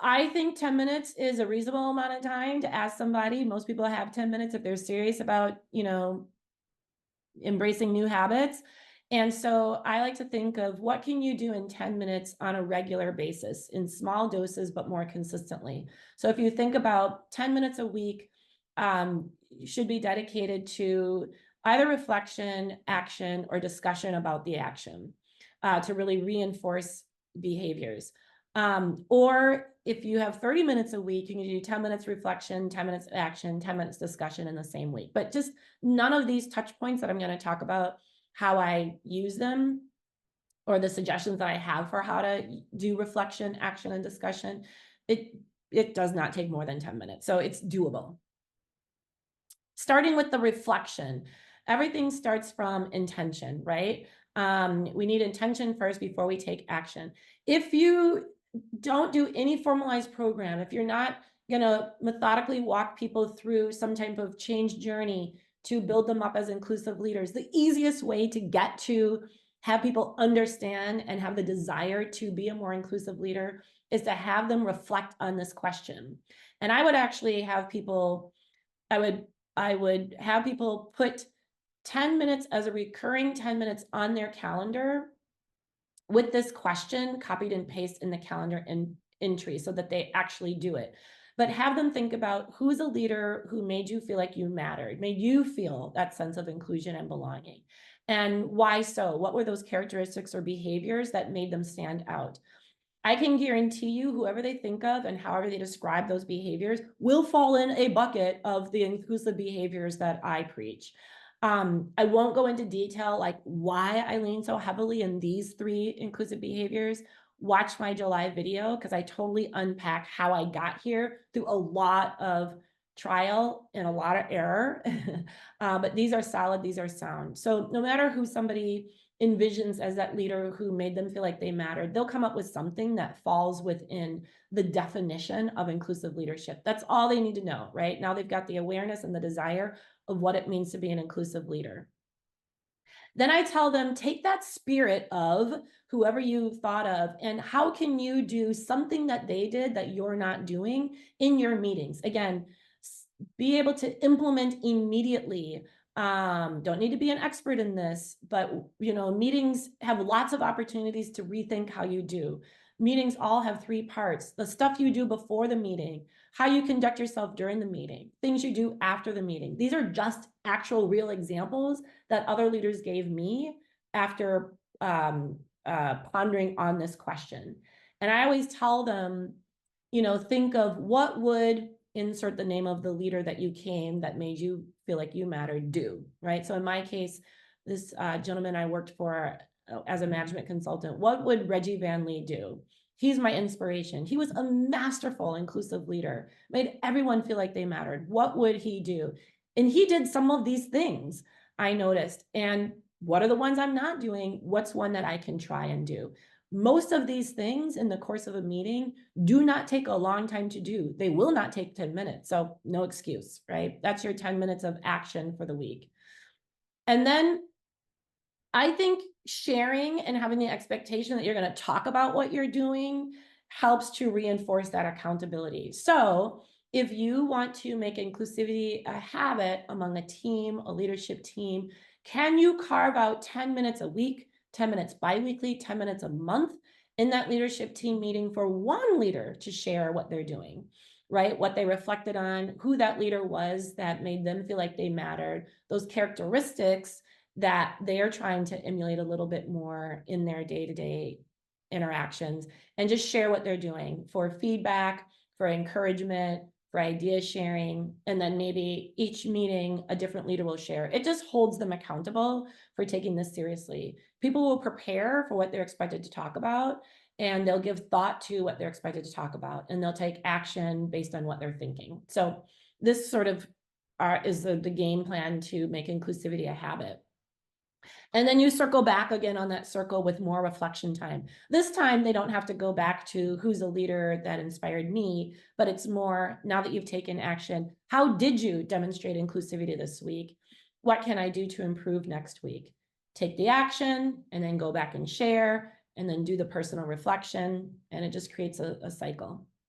I think 10 minutes is a reasonable amount of time to ask somebody. Most people have 10 minutes if they're serious about, embracing new habits. And so I like to think of what can you do in 10 minutes on a regular basis in small doses, but more consistently. So if you think about 10 minutes a week, should be dedicated to either reflection, action, or discussion about the action to really reinforce behaviors. Or if you have 30 minutes a week, you can do 10 minutes reflection, 10 minutes action, 10 minutes discussion in the same week. But just none of these touch points that I'm going to talk about how I use them or the suggestions that I have for how to do reflection, action, and discussion, it does not take more than 10 minutes. So it's doable. Starting with the reflection, everything starts from intention, right? We need intention first before we take action. If you don't do any formalized program, if you're not going to methodically walk people through some type of change journey to build them up as inclusive leaders, the easiest way to get to have people understand and have the desire to be a more inclusive leader is to have them reflect on this question. And I would actually have people, I would have people put 10 minutes as a recurring 10 minutes on their calendar with this question copied and pasted in the calendar entry so that they actually do it. But have them think about who's a leader who made you feel like you mattered, made you feel that sense of inclusion and belonging. And why so? What were those characteristics or behaviors that made them stand out? I can guarantee you whoever they think of and however they describe those behaviors will fall in a bucket of the inclusive behaviors that I preach. I won't go into detail like why I lean so heavily in these 3 inclusive behaviors. Watch my July video because I totally unpack how I got here through a lot of trial and a lot of error. But these are solid, these are sound. So no matter who somebody envisions as that leader who made them feel like they mattered, they'll come up with something that falls within the definition of inclusive leadership. That's all they need to know, right? Now they've got the awareness and the desire of what it means to be an inclusive leader. Then I tell them, take that spirit of whoever you thought of, and how can you do something that they did that you're not doing in your meetings? Again, be able to implement immediately. Don't need to be an expert in this, but meetings have lots of opportunities to rethink how you do. Meetings all have 3 parts: the stuff you do before the meeting, how you conduct yourself during the meeting, things you do after the meeting. These are just actual real examples that other leaders gave me after pondering on this question. And I always tell them, think of what would insert the name of the leader that you came that made you feel like you mattered do, right? So in my case, this gentleman I worked for as a management consultant, what would Reggie Van Lee do? He's my inspiration. He was a masterful inclusive leader, made everyone feel like they mattered. What would he do? And he did some of these things I noticed. And what are the ones I'm not doing? What's one that I can try and do? Most of these things in the course of a meeting do not take a long time to do. They will not take 10 minutes. So no excuse, right? That's your 10 minutes of action for the week. And then I think sharing and having the expectation that you're going to talk about what you're doing helps to reinforce that accountability. So if you want to make inclusivity a habit among a team, a leadership team, can you carve out 10 minutes a week, 10 minutes biweekly, 10 minutes a month in that leadership team meeting for one leader to share what they're doing, right? What they reflected on, who that leader was that made them feel like they mattered, those characteristics that they are trying to emulate a little bit more in their day-to-day interactions, and just share what they're doing for feedback, for encouragement, for idea sharing. And then maybe each meeting a different leader will share. It just holds them accountable for taking this seriously. People will prepare for what they're expected to talk about, and they'll give thought to what they're expected to talk about, and they'll take action based on what they're thinking. So this sort of is the game plan to make inclusivity a habit. And then you circle back again on that circle with more reflection time. This time, they don't have to go back to who's a leader that inspired me, but it's more, now that you've taken action, how did you demonstrate inclusivity this week? What can I do to improve next week? Take the action and then go back and share and then do the personal reflection. And it just creates a cycle.